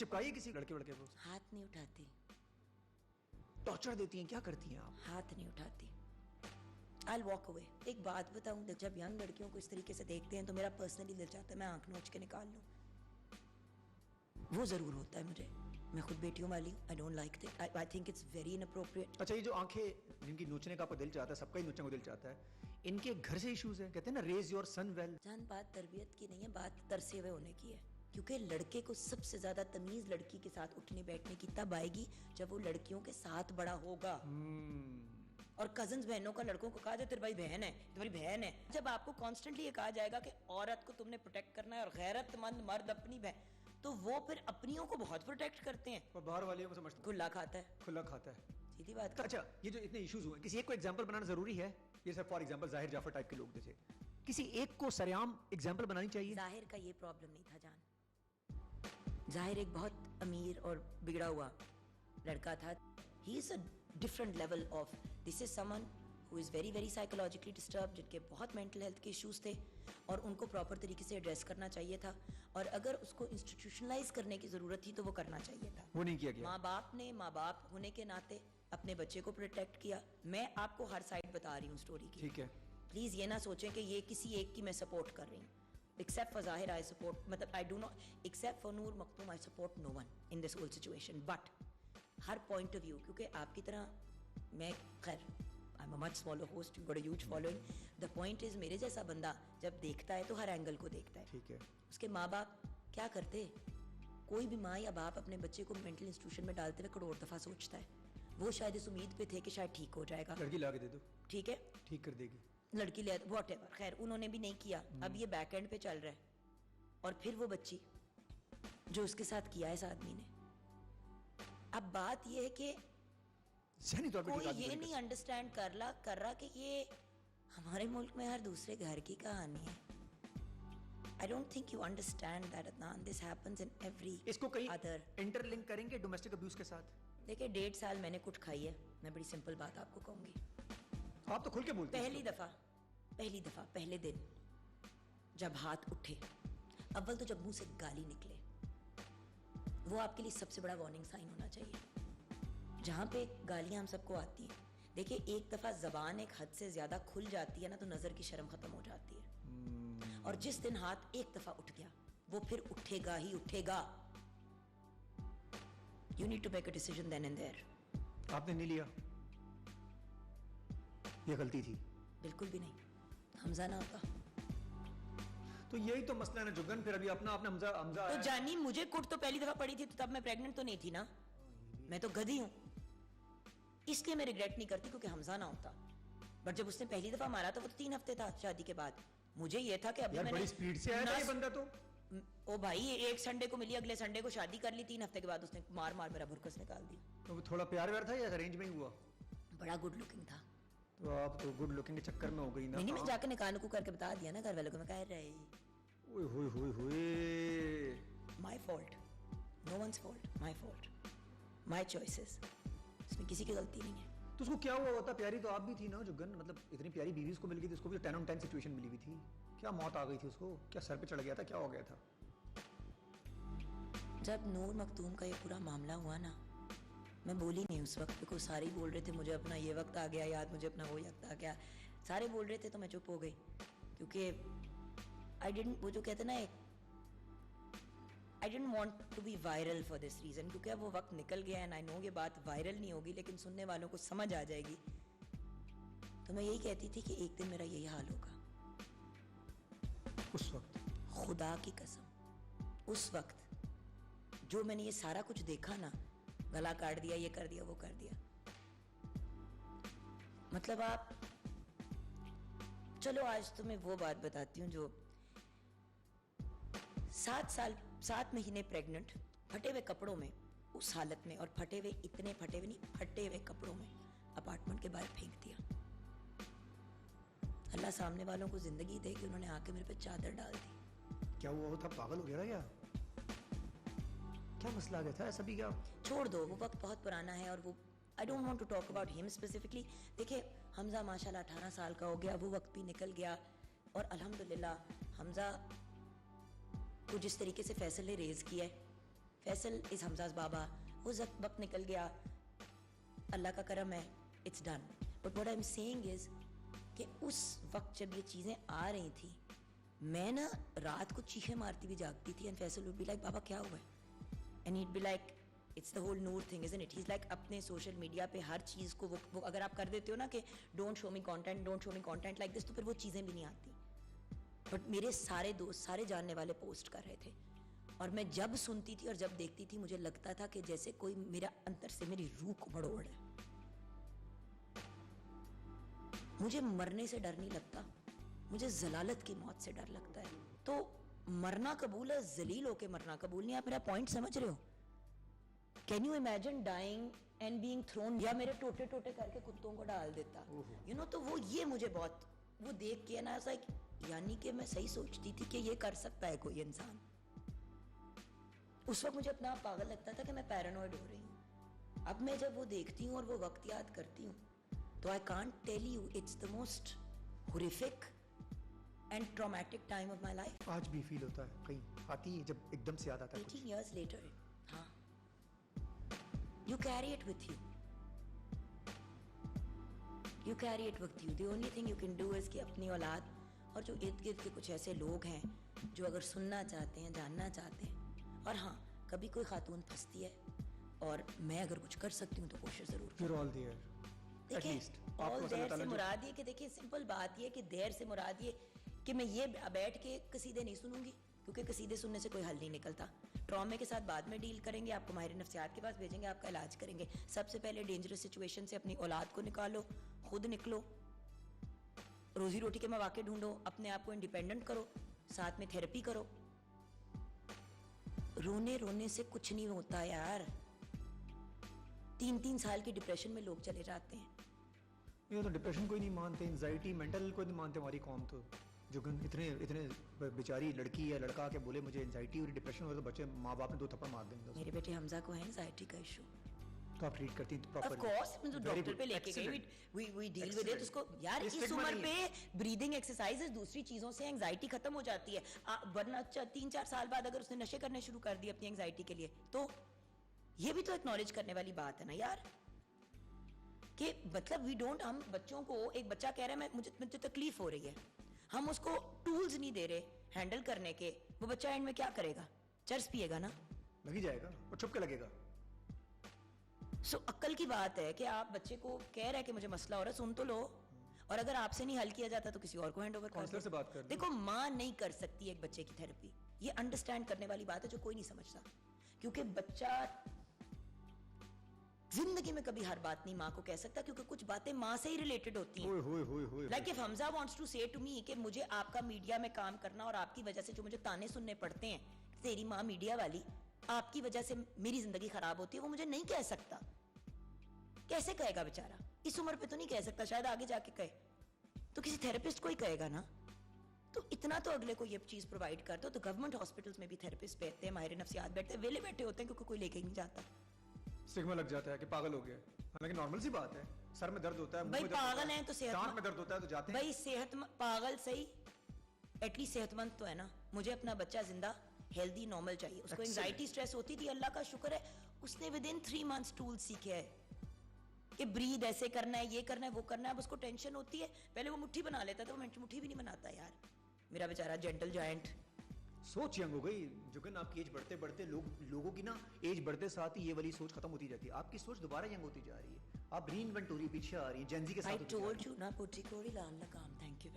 चिपकाइए किसी लड़के वड़के को। हाथ नहीं उठाती। टॉर्चर देती हैं, क्या करती हैं आप? हाथ नहीं उठाती। I'll walk away। एक बात बताऊं, जब यंग लड़कियों को इस तरीके से देखते हैं तो मेरा पर्सनली दिल चाहता है मैं आंख नोच के निकाल लूं। वो जरूर होता है मुझे, मैं खुद बेटियों वाली हूँ। I don't like it। I think it's very inappropriate। अच्छा, ये जो आंखें जिनकी नोचने का आपको दिल चाहता है, सबका ही नोचने को दिल चाहता है, इनके घर से इश्यूज है? कहते हैं ना रेज योर सन वेल। जान, बात तरबियत की नहीं है, बात तरसे हुए होने की है। क्योंकि लड़के को सबसे ज्यादा तमीज लड़की के साथ उठने बैठने की तब आएगी जब वो लड़कियों के साथ बड़ा होगा। और कजन्स बहनों का लड़कों को कहा जाए तेरी भाई बहन है, तुम्हारी बहन है। जब आपको कॉन्स्टेंटली ये कहा जाएगा कि औरत को तुमने प्रोटेक्ट करना है और गैरतमंद मर्द अपनी बहन, तो वो फिर अपनियों को बहुत प्रोटेक्ट करते हैं और बाहर वाले को समझते खुला खाता है। खुला खाता है, सीधी बात। अच्छा, ये जो इतने इश्यूज हुए, किसी एक को एग्जांपल बनाना जरूरी है? ये सब फॉर एग्जांपल जाहिर जाफर टाइप के लोग जैसे, किसी एक को सरेआम एग्जांपल बनानी चाहिए? जाहिर का ये प्रॉब्लम नहीं था जान। जाहिर एक बहुत अमीर और बिगड़ा हुआ लड़का था। He is a different level of, this is someone who is very very psychologically disturb, जिनके बहुत मेंटल हेल्थ के इश्यूज थे और उनको प्रॉपर तरीके से एड्रेस करना चाहिए था। और अगर उसको इंस्टीट्यूशनलाइज करने की जरूरत थी तो वो करना चाहिए था। वो नहीं किया गया। माँ बाप ने माँ बाप होने के नाते अपने बच्चे को प्रोटेक्ट किया। मैं आपको हर साइड बता रही हूँ स्टोरी की, ठीक है? प्लीज ये ना सोचें कि ये किसी एक की मैं सपोर्ट कर रही हूँ। Except for Zahir, I support, मतलब I do not, except for Noor Maktoum, I support no one in this whole situation. But her point of view, क्योंकि आपकी तरह मैं खैर I'm a much smaller host, you got a huge following. The point is मेरे जैसा बंदा जब देखता है तो हर एंगल को देखता है। ठीक है। उसके माँ बाप क्या करते? कोई भी माँ या बाप अपने बच्चे को मेंटल इंस्टीट्यूशन में डालते हुए करोड़ दफा सोचता है। वो शायद इस उम्मीद पे थे कि शायद ठीक हो जाएगा, लड़की ला के दे दो, ठीक है, ठीक कर देगी, लड़की ले, व्हाटएवर। खैर उन्होंने भी नहीं किया। अब ये बैक एंड पे चल रहा है। और फिर वो बच्ची जो उसके साथ किया है इस आदमी ने। अब बात ये है कि कोई ये नहीं अंडरस्टैंड कर रहा कि ये हमारे मुल्क में हर दूसरे घर की कहानी है। I don't think you understand that, Adnan. This happens in every इसको कहीं other। इंटरलिंक करेंगे डोमेस्टिक अब्यूज के साथ? देखिए 1.5 साल मैंने कुछ खाई है, मैं बड़ी सिंपल बात आपको कहूंगी। आप तो खुल के बोलते हैं। पहली दफा पहले दिन जब हाथ उठे, अव्वल तो जब मुंह से गाली निकले, वो आपके लिए सबसे बड़ा वार्निंग साइन होना चाहिए। जहां पे गालियां हम सबको आती हैं, देखिए एक दफा जबान एक हद से ज्यादा खुल जाती है ना तो नजर की शर्म खत्म हो जाती है। और जिस दिन हाथ एक दफा उठ गया वो फिर उठेगा ही उठेगा। You need to make a decision then and there। आपने नहीं लिया, ये गलती थी? बिल्कुल भी नहीं, हमजा ना होता तो यही तो मसला है ना जुगन। फिर अभी अपना हमजा तो जानी, मुझे कुट तो पहली दफा पड़ी थी तो तब मैं प्रेग्नेंट तो नहीं थी ना, मैं तो गधी हूं। इसलिए मैं रिग्रेट नहीं करती क्योंकि हमजा ना होता। बट जब उसने पहली दफा मारा तो वो तो 3 हफ्ते था शादी के बाद। मुझे ये था कि अभी मैंने बड़ी स्पीड से आया था ये बंदा। तो ओ भाई, एक संडे को मिली, अगले संडे को शादी कर ली, 3 हफ्ते के बाद उसने मार मार मेरा भुरकस निकाल दिया। तो वो थोड़ा प्यार व्यार था या अरेंज में ही हुआ? बड़ा गुड लुकिंग था। तो आप तो गुड लुकिंग के चक्कर में हो गई ना। नहीं, मैं जाके निकाल को करके बता दिया ना घर वालों को, मैं कह रही ओए होए होए होए, my fault, no one's fault, my fault, my choices, इसमें किसी की गलती नहीं है। तो उसको क्या हुआ होता? प्यारी तो आप भी थी ना जुगन, मतलब इतनी प्यारी बीवी उसको मिल गई थी, उसको भी 10 on 10 सिचुएशन मिली हुई थी। क्या मौत आ गई थी उसको? क्या सर पे चढ़ गया था? क्या हो गया था? जब नूर मखतूम का ये पूरा मामला हुआ ना, मैं बोली नहीं उस वक्त, बिकॉज सारे बोल रहे थे मुझे अपना ये वक्त आ गया याद, मुझे अपना वो वक्त आ गया, सारे बोल रहे थे तो मैं चुप हो गई। क्योंकि वो जो कहते ना, I didn't want to be viral for this reason, क्योंकि अब वो वक्त निकल गया है। I know ये बात वायरल नहीं होगी लेकिन सुनने वालों को समझ आ जाएगी। तो मैं यही कहती थी कि एक दिन मेरा यही हाल होगा। उस वक्त खुदा की कसम, उस वक्त जो मैंने ये सारा कुछ देखा ना, गला काट दिया, ये कर दिया, वो कर दिया, मतलब आप चलो आज तो मैं वो बात बताती हूँ जो 7 महीने प्रेग्नेंट, फटे हुए कपड़ों में, उस हालत में, और फटे हुए कपड़ों में अपार्टमेंट के बाहर फेंक दिया। अल्लाह सामने वालों को जिंदगी दे कि उन्होंने आके मेरे पे चादर डाल दी। क्या हुआ? वो था पागल हो गया था क्या मसला आ गया था? ऐसा भी क्या? छोड़ दो, वो वक्त बहुत पुराना है और वो I don't want to talk about him specifically. देखिए हमजा माशाल्लाह 18 साल का हो गया, वो वक्त भी निकल गया और अल्हम्दुलिल्लाह हमजा को जिस तरीके से फैसल ने रेज किया है, फैसल इज हमजाज बाबा, वो वक्त निकल गया, अल्लाह का करम है, it's done. But what I am saying is कि उस वक्त जब ये चीज़ें आ रही थी, मैं ना रात को चीखें मारती भी जागती थी, and Faisal would be like बाबा क्या हुआ है, and he'd be like it's the whole Noor thing isn't it. He is like अपने सोशल मीडिया पे हर चीज़ को वो अगर आप कर देते हो ना कि don't show me content like this, तो फिर वो चीज़ें भी नहीं आती. बट मेरे सारे दोस्त, सारे जानने वाले पोस्ट कर रहे थे, और मैं जब सुनती थी और जब देखती थी मुझे लगता था कि जैसे कोई मेरा अंदर से मेरी रूह को मरोड़ है. मुझे मरने से डर नहीं लगता, मुझे जलालत की मौत से डर लगता है. तो मरना कबूल है, जलील होके मरना कबूल नहीं. आप मेरा पॉइंट समझ रहे हो? Can you imagine dying and being thrown, या मेरे टोटे टोटे करके कुत्तों को डाल देता, यू नो. तो वो ये मुझे बहुत वो देख के ना लाइक, यानी कि मैं सही सोचती थी कि ये कर सकता है कोई इंसान. उस वक्त मुझे अपना आप पागल लगता था कि मैं पैरानॉइड हो रही हूँ. अब मैं जब वो देखती हूँ और वो वक्त याद करती हूँ, तो I can't tell you, it's the most horrific and traumatic time of my life. आज भी फील होता है, कहीं आती है जब एकदम से याद आता है 18 years later, हाँ, you carry it with you. You carry it with you. The only thing you can do is कि अपनी औलाद और जो इर्द गिर्द के कुछ ऐसे लोग हैं जो अगर सुनना चाहते हैं, जानना चाहते हैं, और हाँ कभी कोई खातून फंसती है और मैं अगर कुछ कर सकती हूँ तो कोशिश जरूर. You're all there. देखिए ऑल देयर से मुराद ये कि देखिए सिंपल बात ये कि देर से मुराद ये कि मैं ये बैठ के कसीदे नहीं सुनूंगी, क्योंकि कसीदे सुनने से कोई हल नहीं निकलता. ट्रॉमे के साथ बाद में डील करेंगे, आपको माहिर नफ्सियात के पास भेजेंगे, आपका इलाज करेंगे. सबसे पहले डेंजरस सिचुएशन से अपनी औलाद को निकालो, खुद निकलो, रोजी रोटी के मौके ढूंढो, अपने आप को इंडिपेंडेंट करो, साथ में थेरेपी करो. रोने रोने से कुछ नहीं होता यार. 3-3 साल की डिप्रेशन में लोग चले जाते हैं. ये तो डिप्रेशन कोई नहीं मानते, एंजाइटी मेंटल कोई नहीं मानते हमारी कौम. तो जो इतने बेचारी लड़की या लड़का के बोले मुझे एंजाइटी और डिप्रेशन हो तो बच्चे माँ बाप ने 2 थप्पड़ मार देंगे. मेरे बेटे हमजा को है एंजाइटी का इशू. तो आप ट्रीट करती हैं प्रॉपर? ऑफ कोर्स, मैं तो डॉक्टर पे लेके गई, वी डील विद इट. उसको यार इस उम्र पे ब्रीदिंग एक्सरसाइजेस, दूसरी चीजों से एंजाइटी खत्म हो जाती है. वरना 3-4 साल बाद अगर उसने नशे करने शुरू कर दिए अपनी एंजाइटी के लिए, तो ये भी तो एक्नॉलेज करने वाली बात है ना यार, कि मतलब वी डोंट, हम बच्चों को, एक बच्चा कह रहा है मुझे तकलीफ हो रही है, हम उसको टूल्स नहीं दे रहे हैंडल करने के, वो बच्चा एंड में क्या करेगा? चर्स पिएगा ना, लग ही जाएगा और छुप के लगेगा. सो अक्ल की बात है कि आप बच्चे को कह रहे हैं कि मुझे मसला हो रहा है, सुन तो लो, और अगर आपसे नहीं हल किया जाता तो किसी और को हैंड ओवर कर काउंसलर से बात कर. देखो माँ नहीं कर सकती एक बच्चे की थेरेपी, ये अंडरस्टैंड करने वाली बात है जो कोई नहीं समझता, क्योंकि बच्चा जिंदगी में कभी हर बात नहीं माँ को कह सकता, क्योंकि कुछ बातें माँ से ही रिलेटेड होती हैं. Like if Hamza wants to say to me कि मुझे आपका मीडिया में काम करना और आपकी वजह से जो मुझे ताने सुनने पड़ते हैं, तेरी माँ मीडिया वाली, आपकी वजह से मेरी जिंदगी खराब होती है, वो मुझे नहीं कह सकता. कैसे कहेगा बेचारा? इस उम्र पे तो नहीं कह सकता, शायद आगे जाके कहे, तो किसी थेरेपिस्ट को ही कहेगा ना. तो इतना तो अगले को ये चीज प्रोवाइड कर दो. तो गवर्नमेंट हॉस्पिटल्स में भी थेरेपिस्ट बैठते हैं, माहिर नफ्सियात बैठते हैं, वेले बैठे होते हैं, क्योंकि कोई लेके नहीं जाता. स्टिग्मा लग जाता है कि पागल हो गया, हालांकि नॉर्मल सी बात है. सर में दर्द होता है, भाई पागल है तो सेहत में दर्द होता है तो जाते हैं. भाई सेहत पागल सही, एटलीस्ट सेहतमंद तो है ना. मुझे अपना बच्चा जिंदा हेल्दी नॉर्मल चाहिए. उसको एंजाइटी स्ट्रेस होती थी, अल्लाह का शुक्र है उसने विद इन 3 months टूल सीखे है कि ब्रीद ऐसे करना है, ये करना है, वो करना है. अब उसको टेंशन होती है, पहले वो मुट्ठी बना लेता था, वो मुट्ठी भी नहीं बनाता यार मेरा बेचारा जेंटल जायंट. सोच यंग हो गई जुगन. आपकी एज बढ़ते बढ़ते लोगों की ना एज बढ़ते साथ ही ये वाली सोच खत्म होती जाती है. आपकी सोच दोबारा यंग होती जा रही है, आप रीइन्वेंट हो रही है, पीछे आ रही है जेनजी के साथ. I told you ना पुट्टी कोड़ी लान लकाम. Thank you.